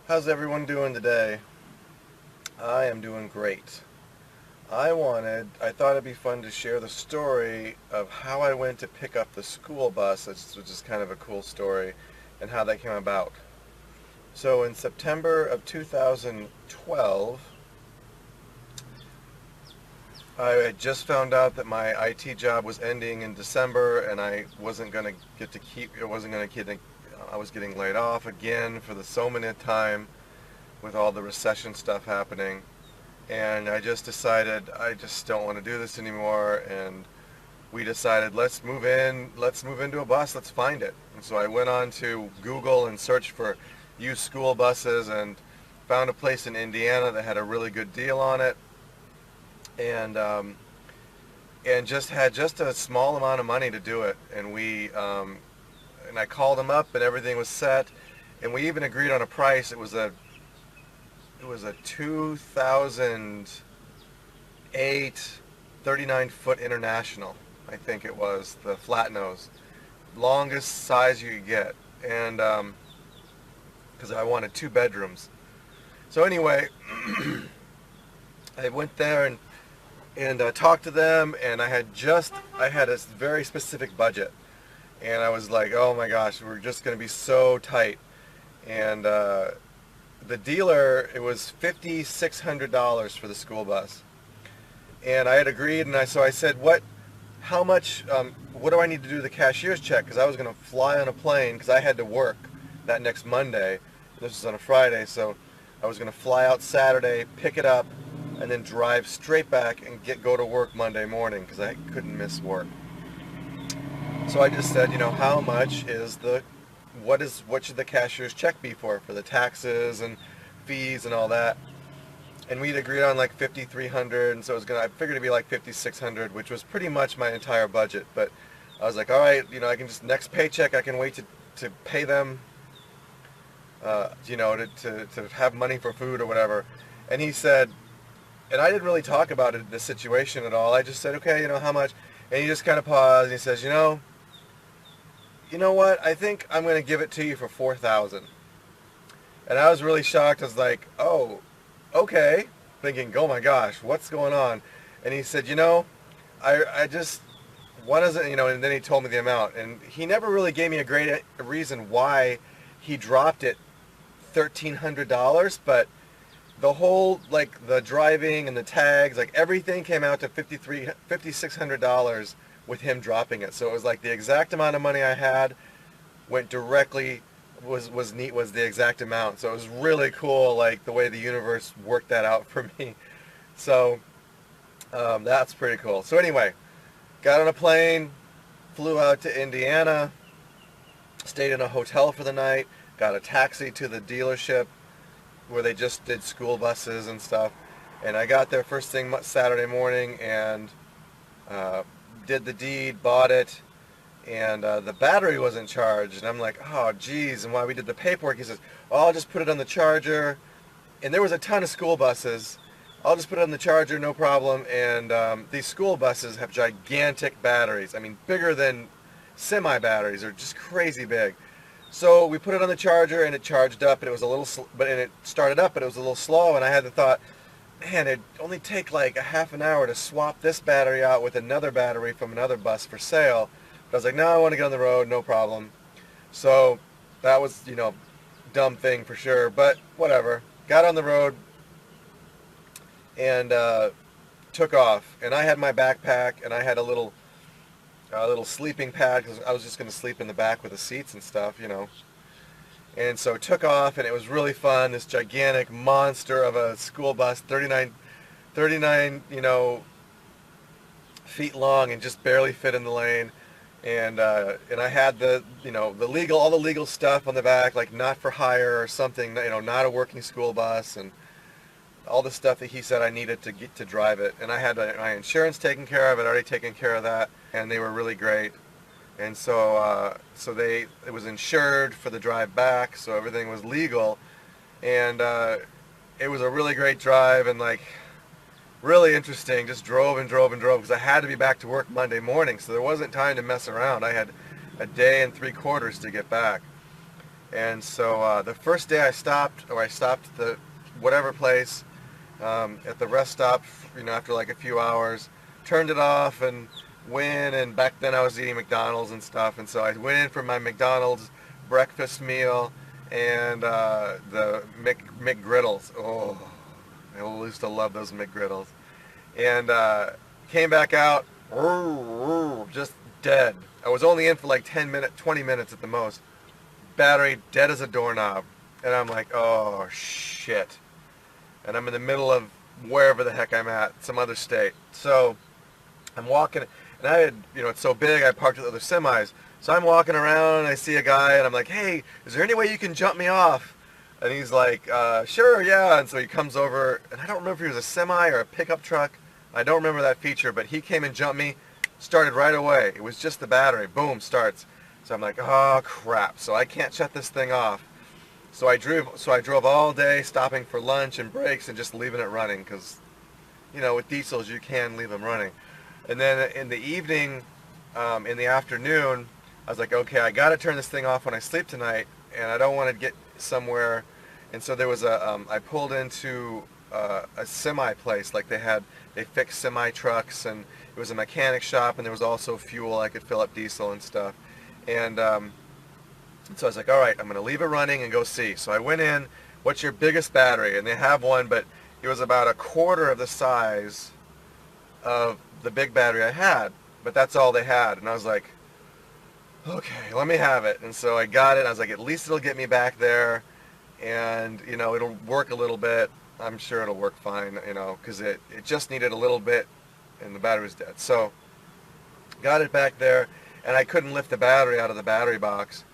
How's everyone doing today? I am doing great. I thought it'd be fun to share the story of how I went to pick up the school bus, which is kind of a cool story, and how that came about. So in September of 2012, I had just found out that my IT job was ending in December, and I wasn't going to get to keep, it wasn't going to get, I was getting laid off again for the so many time with all the recession stuff happening. And I just decided I just don't want to do this anymore, and we decided let's move into a bus, let's find it. And so I went on to Google and searched for used school buses and found a place in Indiana that had a really good deal on it, and just had just a small amount of money to do it. And and I called them up and everything was set, and we even agreed on a price. It was a 2008 39-foot International, I think it was, the flat nose. Longest size you could get. And because I wanted 2 bedrooms. So anyway, I went there and talked to them, and I had a very specific budget. And I was like, oh my gosh, we're just going to be so tight. And the dealer, it was $5,600 for the school bus, and I had agreed, and so I said, how much, what do I need to do the cashier's check? Because I was going to fly on a plane, because I had to work that next Monday. This was on a Friday, so I was going to fly out Saturday, pick it up, and then drive straight back and go to work Monday morning, because I couldn't miss work. So I just said, how much is what should the cashier's check be for the taxes and fees and all that? And we'd agreed on like 5,300, and so I figured it'd be like 5,600, which was pretty much my entire budget. But I was like, all right, I can just, next paycheck, I can wait to pay them, to have money for food or whatever. And he said, and I didn't really talk about the situation at all. I just said, okay, how much? And he just kind of paused, and he says, you know what? I think I'm going to give it to you for 4,000. And I was really shocked. I was like, oh, okay. Thinking, oh my gosh, what's going on? And he said, I just, what is it, and then he told me the amount. And he never really gave me a great reason why he dropped it $1,300, but the whole, like, the driving and the tags, like, everything came out to $5,600 with him dropping it. So it was like the exact amount of money I had went directly, was the exact amount. So it was really cool, like the way the universe worked that out for me. So that's pretty cool. So anyway, got on a plane, flew out to Indiana, stayed in a hotel for the night, got a taxi to the dealership where they just did school buses and stuff. And I got there first thing Saturday morning, and did the deed, bought it, and the battery wasn't charged. And I'm like, oh geez. And while we did the paperwork, he says, oh, I'll just put it on the charger. And there was a ton of school buses. I'll just put it on the charger, no problem. And these school buses have gigantic batteries. I mean, bigger than semi batteries. They're just crazy big. So we put it on the charger, and it charged up, and it was a little and it started up, but it was a little slow. And I had the thought, man, it'd only take like a half an hour to swap this battery out with another battery from another bus for sale. But I was like, no, I want to get on the road, no problem. So that was, dumb thing for sure, but whatever. Got on the road and took off. And I had my backpack, and I had a little sleeping pad, because I was just going to sleep in the back with the seats and stuff, And so took off, and it was really fun. This gigantic monster of a school bus, 39, feet long, and just barely fit in the lane. And I had all the legal stuff on the back, like not for hire or something, not a working school bus, and all the stuff that he said I needed to get to drive it. And I had my insurance taken care of, I'd already taken care of that, and they were really great. And so it was insured for the drive back, so everything was legal. And it was a really great drive, and like really interesting. Just drove and drove and drove, because I had to be back to work Monday morning, so there wasn't time to mess around. I had a day and 3/4 to get back. And so the first day I stopped, or I stopped at the whatever place at the rest stop, after like a few hours, turned it off and went. And back then I was eating McDonald's and stuff, and so I went in for my McDonald's breakfast meal and the McGriddles. Oh, I used to love those McGriddles. And came back out, just dead. I was only in for like 10 minutes, 20 minutes at the most. Battery dead as a doorknob. And I'm like, oh shit. And I'm in the middle of wherever the heck I'm at, some other state. So I'm walking, and I had, it's so big, I parked with other semis. So I'm walking around, and I see a guy, and I'm like, hey, is there any way you can jump me off? And he's like, sure, yeah. And so he comes over, and I don't remember if he was a semi or a pickup truck. I don't remember that feature, but he came and jumped me, started right away. It was just the battery. Boom, starts. So I'm like, oh, crap. So I can't shut this thing off. So I drove all day, stopping for lunch and breaks and just leaving it running because, with diesels, you can leave them running. And then in the evening, in the afternoon, I was like, okay, I got to turn this thing off when I sleep tonight, and I don't want to get somewhere. And so there was I pulled into a semi place, like they fixed semi trucks, and it was a mechanic shop, and there was also fuel. I could fill up diesel and stuff. And so I was like, all right, I'm going to leave it running and go see. So I went in, what's your biggest battery? And they have one, but it was about a quarter of the size of the big battery I had. But that's all they had. And I was like, okay, let me have it. And so I got it. And I was like, at least it'll get me back there. And, it'll work a little bit. I'm sure it'll work fine, because it just needed a little bit and the battery was dead. So got it back there, and I couldn't lift the battery out of the battery box.